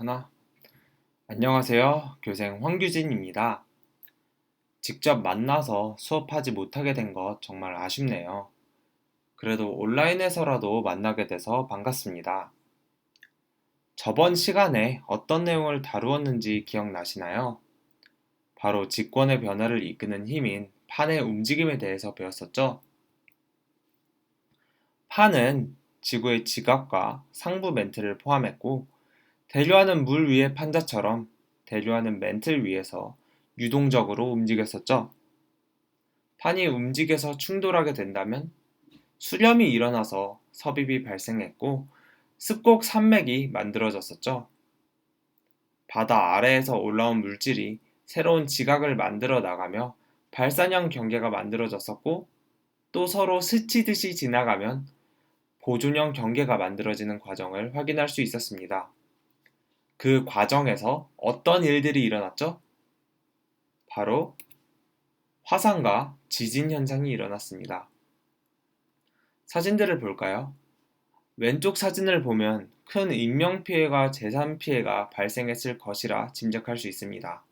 하나? 안녕하세요. 교생 황규진입니다. 직접 만나서 수업하지 못하게 된 것 정말 아쉽네요. 그래도 온라인에서라도 만나게 돼서 반갑습니다. 저번 시간에 어떤 내용을 다루었는지 기억나시나요? 바로 직권의 변화를 이끄는 힘인 판의 움직임에 대해서 배웠었죠? 판은 지구의 지각과 상부 멘틀을 포함했고, 대류하는 물 위의 판자처럼 대류하는 멘틀 위에서 유동적으로 움직였었죠. 판이 움직여서 충돌하게 된다면 수렴이 일어나서 섭입이 발생했고 습곡 산맥이 만들어졌었죠. 바다 아래에서 올라온 물질이 새로운 지각을 만들어 나가며 발산형 경계가 만들어졌었고, 또 서로 스치듯이 지나가면 보존형 경계가 만들어지는 과정을 확인할 수 있었습니다. 그 과정에서 어떤 일들이 일어났죠? 바로 화산과 지진 현상이 일어났습니다. 사진들을 볼까요? 왼쪽 사진을 보면 큰 인명피해가 재산 피해가 발생했을 것이라 짐작할 수 있습니다.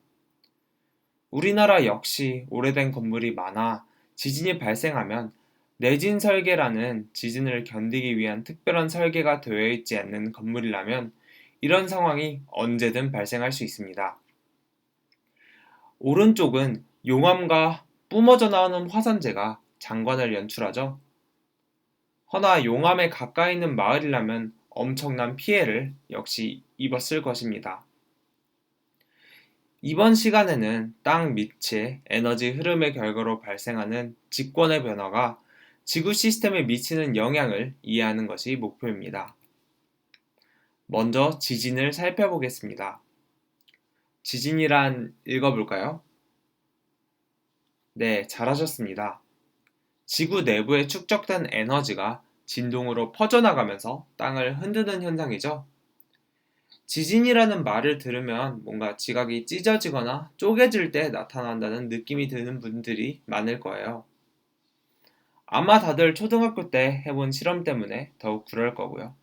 우리나라 역시 오래된 건물이 많아 지진이 발생하면 내진 설계라는 지진을 견디기 위한 특별한 설계가 되어 있지 않는 건물이라면 이런 상황이 언제든 발생할 수 있습니다. 오른쪽은 용암과 뿜어져 나오는 화산재가 장관을 연출하죠. 허나 용암에 가까이 있는 마을이라면 엄청난 피해를 역시 입었을 것입니다. 이번 시간에는 땅 밑의 에너지 흐름의 결과로 발생하는 직권의 변화가 지구 시스템에 미치는 영향을 이해하는 것이 목표입니다. 먼저 지진을 살펴보겠습니다. 지진이란 읽어볼까요? 네, 잘하셨습니다. 지구 내부에 축적된 에너지가 진동으로 퍼져나가면서 땅을 흔드는 현상이죠. 지진이라는 말을 들으면 뭔가 지각이 찢어지거나 쪼개질 때 나타난다는 느낌이 드는 분들이 많을 거예요. 아마 다들 초등학교 때 해본 실험 때문에 더욱 그럴 거고요.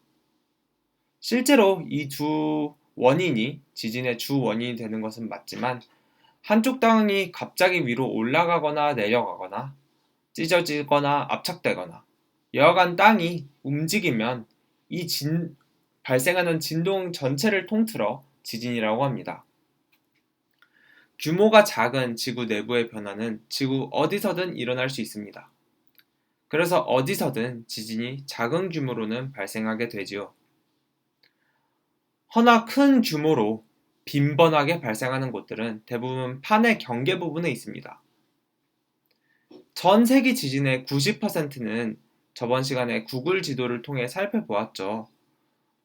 실제로 이 두 원인이 지진의 주 원인이 되는 것은 맞지만, 한쪽 땅이 갑자기 위로 올라가거나 내려가거나 찢어지거나 압착되거나 여하간 땅이 움직이면 발생하는 진동 전체를 통틀어 지진이라고 합니다. 규모가 작은 지구 내부의 변화는 지구 어디서든 일어날 수 있습니다. 그래서 어디서든 지진이 작은 규모로는 발생하게 되지요. 허나 큰 규모로 빈번하게 발생하는 곳들은 대부분 판의 경계 부분에 있습니다. 전 세계 지진의 90%는 저번 시간에 구글 지도를 통해 살펴보았죠.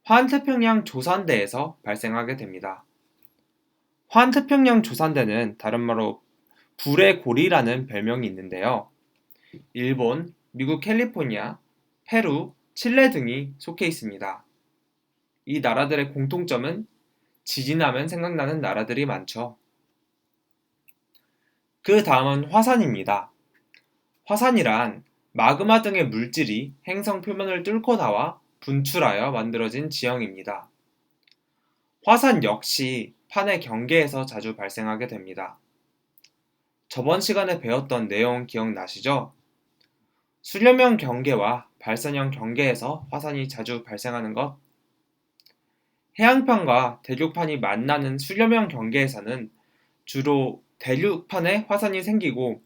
환태평양 조산대에서 발생하게 됩니다. 환태평양 조산대는 다른 말로 불의 고리라는 별명이 있는데요. 일본, 미국 캘리포니아, 페루, 칠레 등이 속해 있습니다. 이 나라들의 공통점은 지진하면 생각나는 나라들이 많죠. 그 다음은 화산입니다. 화산이란 마그마 등의 물질이 행성 표면을 뚫고 나와 분출하여 만들어진 지형입니다. 화산 역시 판의 경계에서 자주 발생하게 됩니다. 저번 시간에 배웠던 내용 기억나시죠? 수렴형 경계와 발산형 경계에서 화산이 자주 발생하는 것. 해양판과 대륙판이 만나는 수렴형 경계에서는 주로 대륙판에 화산이 생기고,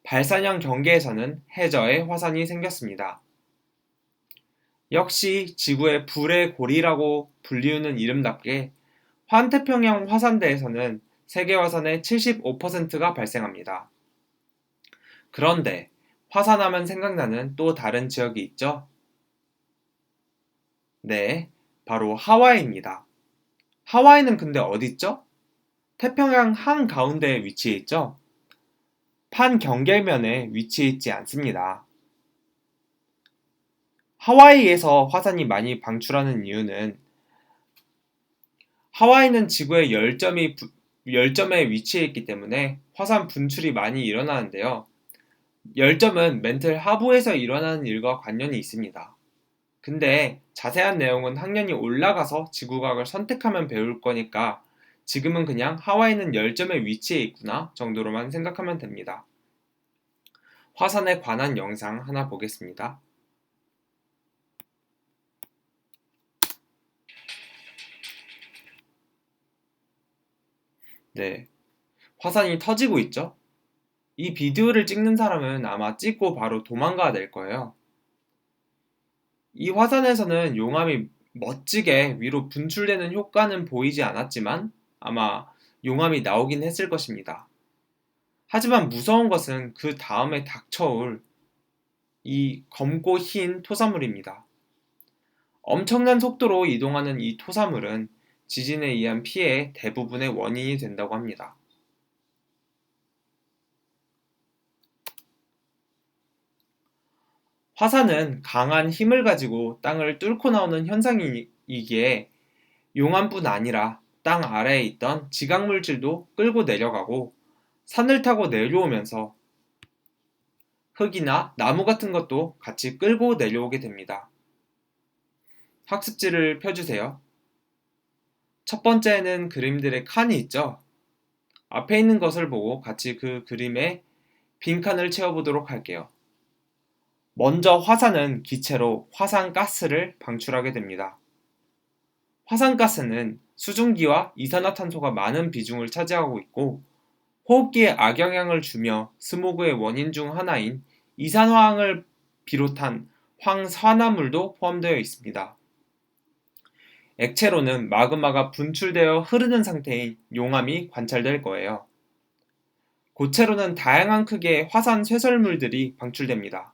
발산형 경계에서는 해저에 화산이 생겼습니다. 역시 지구의 불의 고리라고 불리우는 이름답게 환태평양 화산대에서는 세계 화산의 75%가 발생합니다. 그런데 화산하면 생각나는 또 다른 지역이 있죠? 네, 바로 하와이입니다. 하와이는 근데 어디 있죠? 태평양 한가운데에 위치해 있죠? 판 경계면에 위치해 있지 않습니다. 하와이에서 화산이 많이 방출하는 이유는 하와이는 지구의 열점에 위치해 있기 때문에 화산 분출이 많이 일어나는데요. 열점은 멘틀 하부에서 일어나는 일과 관련이 있습니다. 근데 자세한 내용은 학년이 올라가서 지구과학을 선택하면 배울 거니까 지금은 그냥 하와이는 열점의 위치에 있구나 정도로만 생각하면 됩니다. 화산에 관한 영상 하나 보겠습니다. 네, 화산이 터지고 있죠? 이 비디오를 찍는 사람은 아마 찍고 바로 도망가야 될 거예요. 이 화산에서는 용암이 멋지게 위로 분출되는 효과는 보이지 않았지만 아마 용암이 나오긴 했을 것입니다. 하지만 무서운 것은 그 다음에 닥쳐올 이 검고 흰 토사물입니다. 엄청난 속도로 이동하는 이 토사물은 지진에 의한 피해의 대부분의 원인이 된다고 합니다. 화산은 강한 힘을 가지고 땅을 뚫고 나오는 현상이기에 용암뿐 아니라 땅 아래에 있던 지각물질도 끌고 내려가고 산을 타고 내려오면서 흙이나 나무 같은 것도 같이 끌고 내려오게 됩니다. 학습지를 펴주세요. 첫 번째는 그림들의 칸이 있죠? 앞에 있는 것을 보고 같이 그 그림에 빈칸을 채워보도록 할게요. 먼저 화산은 기체로 화산가스를 방출하게 됩니다. 화산가스는 수증기와 이산화탄소가 많은 비중을 차지하고 있고 호흡기에 악영향을 주며 스모그의 원인 중 하나인 이산화황을 비롯한 황산화물도 포함되어 있습니다. 액체로는 마그마가 분출되어 흐르는 상태인 용암이 관찰될 거예요. 고체로는 다양한 크기의 화산 쇠설물들이 방출됩니다.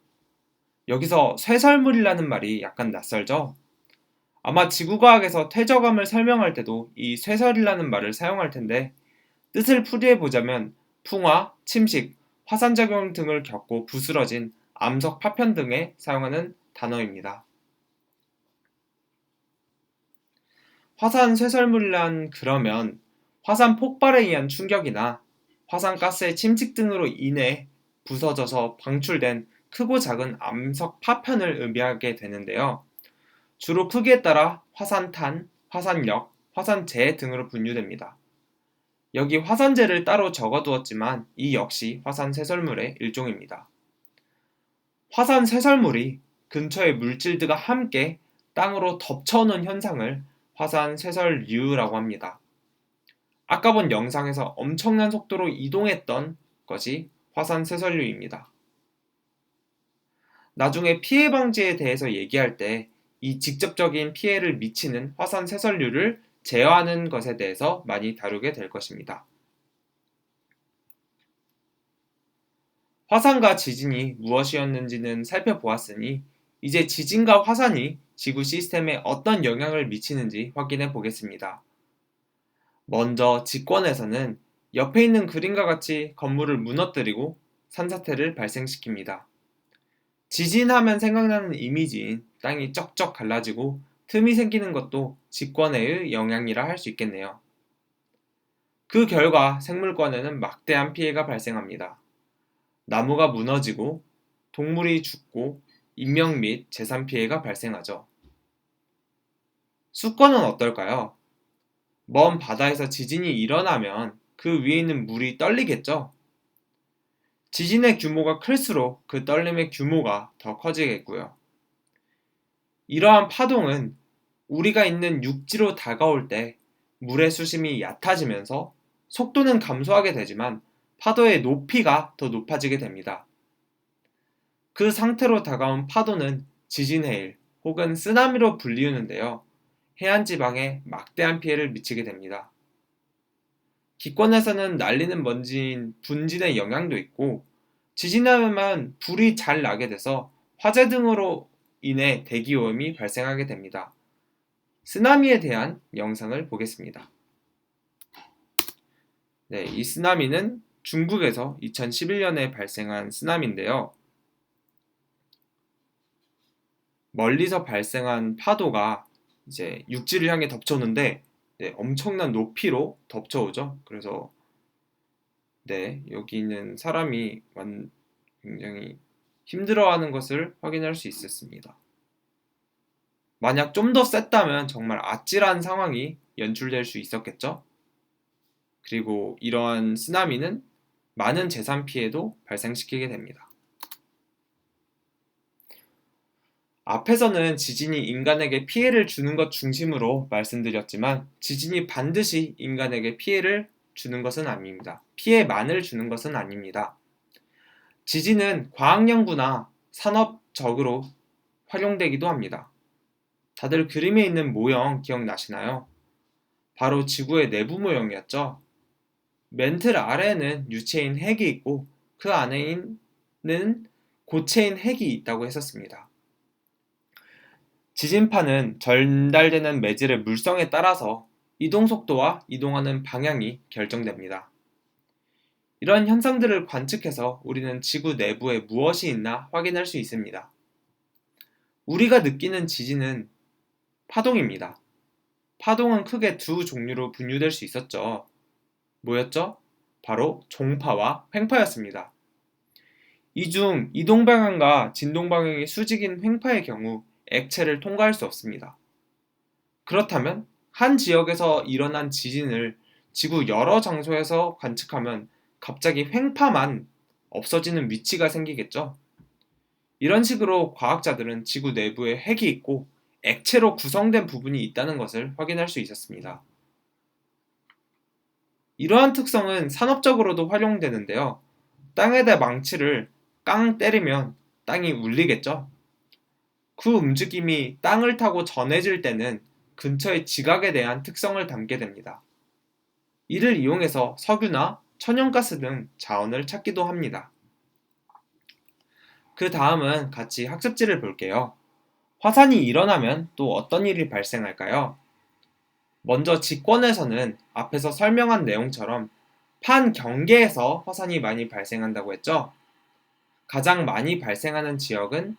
여기서 쇠설물이라는 말이 약간 낯설죠? 아마 지구과학에서 퇴적암을 설명할 때도 이 쇠설이라는 말을 사용할 텐데 뜻을 풀이해보자면 풍화, 침식, 화산작용 등을 겪고 부스러진 암석 파편 등에 사용하는 단어입니다. 화산 쇠설물이란 그러면 화산 폭발에 의한 충격이나 화산가스의 침식 등으로 인해 부서져서 방출된 크고 작은 암석 파편을 의미하게 되는데요. 주로 크기에 따라 화산탄, 화산역, 화산재 등으로 분류됩니다. 여기 화산재를 따로 적어두었지만 이 역시 화산 쇠설물의 일종입니다. 화산 쇠설물이 근처의 물질들과 함께 땅으로 덮쳐오는 현상을 화산 쇠설류라고 합니다. 아까 본 영상에서 엄청난 속도로 이동했던 것이 화산 쇠설류입니다. 나중에 피해 방지에 대해서 얘기할 때 이 직접적인 피해를 미치는 화산 쇠설류를 제어하는 것에 대해서 많이 다루게 될 것입니다. 화산과 지진이 무엇이었는지는 살펴보았으니 이제 지진과 화산이 지구 시스템에 어떤 영향을 미치는지 확인해 보겠습니다. 먼저 지권에서는 옆에 있는 그림과 같이 건물을 무너뜨리고 산사태를 발생시킵니다. 지진하면 생각나는 이미지인 땅이 쩍쩍 갈라지고 틈이 생기는 것도 직권해의 영향이라 할 수 있겠네요. 그 결과 생물권에는 막대한 피해가 발생합니다. 나무가 무너지고 동물이 죽고 인명 및 재산 피해가 발생하죠. 수권은 어떨까요? 먼 바다에서 지진이 일어나면 그 위에 있는 물이 떨리겠죠? 지진의 규모가 클수록 그 떨림의 규모가 더 커지겠고요. 이러한 파동은 우리가 있는 육지로 다가올 때 물의 수심이 얕아지면서 속도는 감소하게 되지만 파도의 높이가 더 높아지게 됩니다. 그 상태로 다가온 파도는 지진해일 혹은 쓰나미로 불리우는데요. 해안 지방에 막대한 피해를 미치게 됩니다. 기권에서는 날리는 먼지인 분진의 영향도 있고 지진하면 불이 잘 나게 돼서 화재 등으로 인해 대기오염이 발생하게 됩니다. 쓰나미에 대한 영상을 보겠습니다. 네, 이 쓰나미는 중국에서 2011년에 발생한 쓰나미인데요. 멀리서 발생한 파도가 이제 육지를 향해 덮쳐오는데 네, 엄청난 높이로 덮쳐오죠. 그래서 네, 여기 있는 사람이 굉장히 힘들어하는 것을 확인할 수 있었습니다. 만약 좀 더 셌다면 정말 아찔한 상황이 연출될 수 있었겠죠? 그리고 이러한 쓰나미는 많은 재산 피해도 발생시키게 됩니다. 앞에서는 지진이 인간에게 피해를 주는 것 중심으로 말씀드렸지만 지진이 반드시 인간에게 피해를 주는 것은 아닙니다. 피해만을 주는 것은 아닙니다. 지진은 과학 연구나 산업적으로 활용되기도 합니다. 다들 그림에 있는 모형 기억나시나요? 바로 지구의 내부 모형이었죠. 맨틀 아래에는 유체인 핵이 있고 그 안에는 고체인 핵이 있다고 했었습니다. 지진파는 전달되는 매질의 물성에 따라서 이동 속도와 이동하는 방향이 결정됩니다. 이런 현상들을 관측해서 우리는 지구 내부에 무엇이 있나 확인할 수 있습니다. 우리가 느끼는 지진은 파동입니다. 파동은 크게 두 종류로 분류될 수 있었죠. 뭐였죠? 바로 종파와 횡파였습니다. 이 중 이동 방향과 진동 방향이 수직인 횡파의 경우 액체를 통과할 수 없습니다. 그렇다면 한 지역에서 일어난 지진을 지구 여러 장소에서 관측하면 갑자기 횡파만 없어지는 위치가 생기겠죠? 이런 식으로 과학자들은 지구 내부에 핵이 있고 액체로 구성된 부분이 있다는 것을 확인할 수 있었습니다. 이러한 특성은 산업적으로도 활용되는데요. 땅에다 망치를 깡 때리면 땅이 울리겠죠? 그 움직임이 땅을 타고 전해질 때는 근처의 지각에 대한 특성을 담게 됩니다. 이를 이용해서 석유나 천연가스 등 자원을 찾기도 합니다. 그 다음은 같이 학습지를 볼게요. 화산이 일어나면 또 어떤 일이 발생할까요? 먼저 직권에서는 앞에서 설명한 내용처럼 판경계에서 화산이 많이 발생한다고 했죠? 가장 많이 발생하는 지역은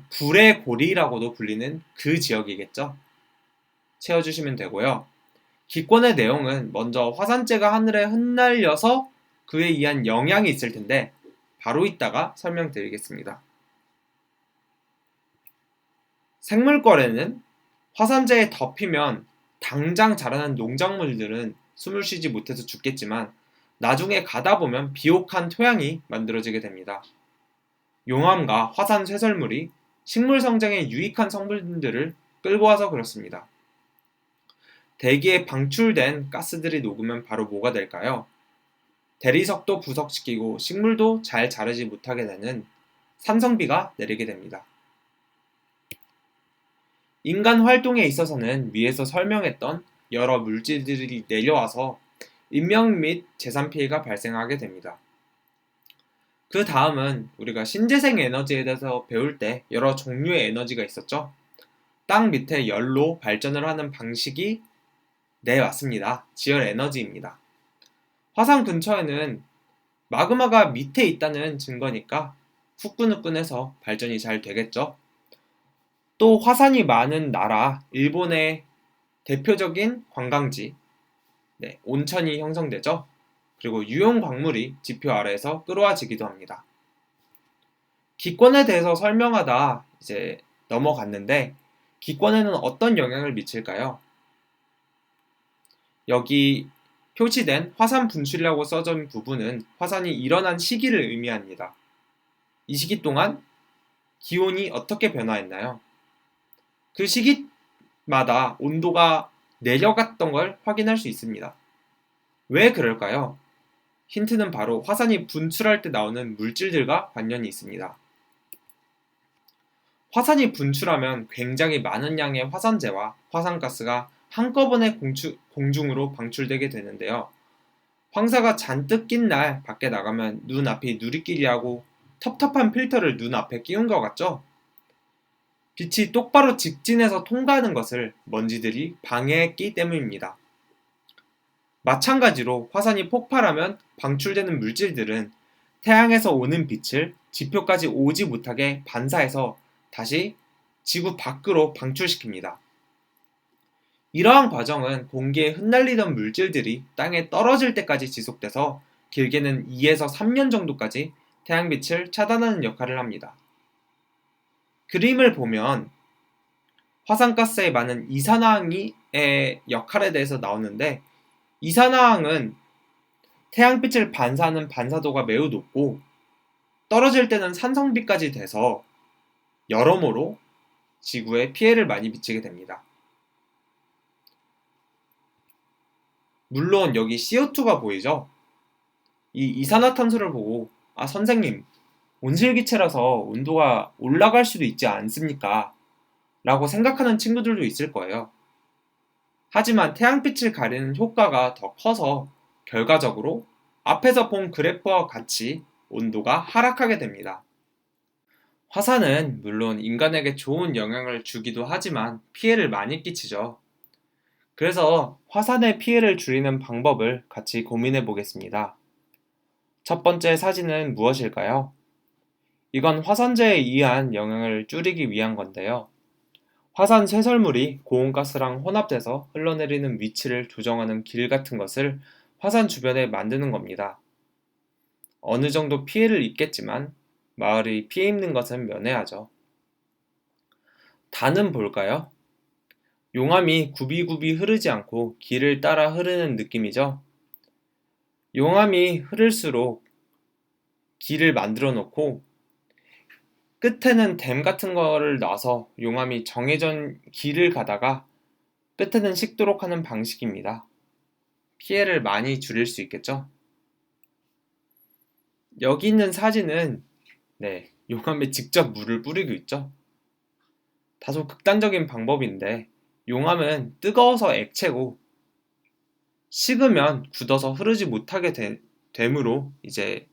불의 고리라고도 불리는 그 지역이겠죠? 채워주시면 되고요. 기권의 내용은 먼저 화산재가 하늘에 흩날려서 그에 의한 영향이 있을 텐데 바로 이따가 설명드리겠습니다. 생물권에는 화산재에 덮이면 당장 자라는 농작물들은 숨을 쉬지 못해서 죽겠지만 나중에 가다 보면 비옥한 토양이 만들어지게 됩니다. 용암과 화산 쇠설물이 식물 성장에 유익한 성분들을 끌고 와서 그렇습니다. 대기에 방출된 가스들이 녹으면 바로 뭐가 될까요? 대리석도 부석시키고 식물도 잘 자라지 못하게 되는 산성비가 내리게 됩니다. 인간 활동에 있어서는 위에서 설명했던 여러 물질들이 내려와서 인명 및 재산 피해가 발생하게 됩니다. 그 다음은 우리가 신재생 에너지에 대해서 배울 때 여러 종류의 에너지가 있었죠. 땅 밑에 열로 발전을 하는 방식이 맞습니다. 지열 에너지입니다. 화산 근처에는 마그마가 밑에 있다는 증거니까 후끈후끈해서 발전이 잘 되겠죠. 또 화산이 많은 나라, 일본의 대표적인 관광지, 온천이 형성되죠. 그리고 유용 광물이 지표 아래에서 끌어와지기도 합니다. 기권에 대해서 설명하다 이제 넘어갔는데 기권에는 어떤 영향을 미칠까요? 여기 표시된 화산 분출이라고 써진 부분은 화산이 일어난 시기를 의미합니다. 이 시기 동안 기온이 어떻게 변화했나요? 그 시기마다 온도가 내려갔던 걸 확인할 수 있습니다. 왜 그럴까요? 힌트는 바로 화산이 분출할 때 나오는 물질들과 관련이 있습니다. 화산이 분출하면 굉장히 많은 양의 화산재와 화산가스가 한꺼번에 공중으로 방출되게 되는데요. 황사가 잔뜩 낀 날 밖에 나가면 눈앞이 누리끼리하고 텁텁한 필터를 눈앞에 끼운 것 같죠? 빛이 똑바로 직진해서 통과하는 것을 먼지들이 방해했기 때문입니다. 마찬가지로 화산이 폭발하면 방출되는 물질들은 태양에서 오는 빛을 지표까지 오지 못하게 반사해서 다시 지구 밖으로 방출시킵니다. 이러한 과정은 공기에 흩날리던 물질들이 땅에 떨어질 때까지 지속돼서 길게는 2에서 3년 정도까지 태양빛을 차단하는 역할을 합니다. 그림을 보면 화산가스에 많은 이산화황의 역할에 대해서 나오는데, 이산화황은 태양빛을 반사하는 반사도가 매우 높고 떨어질 때는 산성비까지 돼서 여러모로 지구에 피해를 많이 미치게 됩니다. 물론 여기 CO2가 보이죠? 이 이산화탄소를 보고 선생님, 온실기체라서 온도가 올라갈 수도 있지 않습니까? 라고 생각하는 친구들도 있을 거예요. 하지만 태양빛을 가리는 효과가 더 커서 결과적으로 앞에서 본 그래프와 같이 온도가 하락하게 됩니다. 화산은 물론 인간에게 좋은 영향을 주기도 하지만 피해를 많이 끼치죠. 그래서 화산의 피해를 줄이는 방법을 같이 고민해 보겠습니다. 첫 번째 사진은 무엇일까요? 이건 화산재에 의한 영향을 줄이기 위한 건데요. 화산 쇄설물이 고온가스랑 혼합돼서 흘러내리는 위치를 조정하는 길 같은 것을 화산 주변에 만드는 겁니다. 어느 정도 피해를 입겠지만 마을이 피해 입는 것은 면해야죠. 단은 뭘까요? 용암이 굽이굽이 흐르지 않고 길을 따라 흐르는 느낌이죠. 용암이 흐를수록 길을 만들어 놓고 끝에는 댐 같은 거를 놔서 용암이 정해진 길을 가다가 끝에는 식도록 하는 방식입니다. 피해를 많이 줄일 수 있겠죠? 여기 있는 사진은 용암에 직접 물을 뿌리고 있죠. 다소 극단적인 방법인데 용암은 뜨거워서 액체고 식으면 굳어서 흐르지 못하게 되므로 이제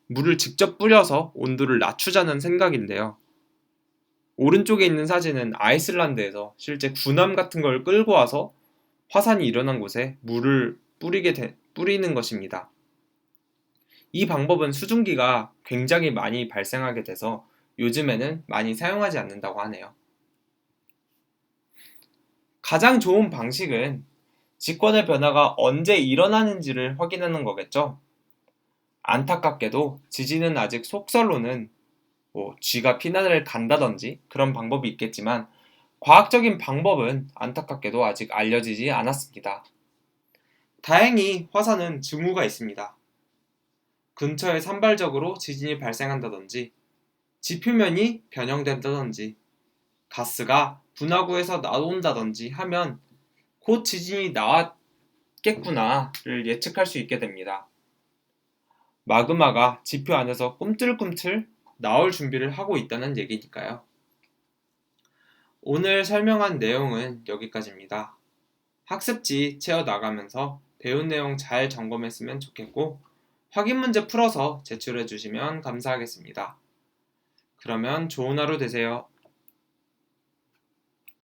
물을 직접 뿌려서 온도를 낮추자는 생각인데요. 오른쪽에 있는 사진은 아이슬란드에서 실제 군함 같은 걸 끌고 와서 화산이 일어난 곳에 물을 뿌리는 것입니다. 이 방법은 수증기가 굉장히 많이 발생하게 돼서 요즘에는 많이 사용하지 않는다고 하네요. 가장 좋은 방식은 지권의 변화가 언제 일어나는지를 확인하는 거겠죠. 안타깝게도 지진은 아직 속설로는 쥐가 피난을 간다든지 그런 방법이 있겠지만 과학적인 방법은 안타깝게도 아직 알려지지 않았습니다. 다행히 화산은 징후가 있습니다. 근처에 산발적으로 지진이 발생한다든지 지표면이 변형된다든지 가스가 분화구에서 나온다든지 하면 곧 지진이 나왔겠구나를 예측할 수 있게 됩니다. 마그마가 지표 안에서 꿈틀꿈틀 나올 준비를 하고 있다는 얘기니까요. 오늘 설명한 내용은 여기까지입니다. 학습지 채워나가면서 배운 내용 잘 점검했으면 좋겠고 확인 문제 풀어서 제출해 주시면 감사하겠습니다. 그러면 좋은 하루 되세요.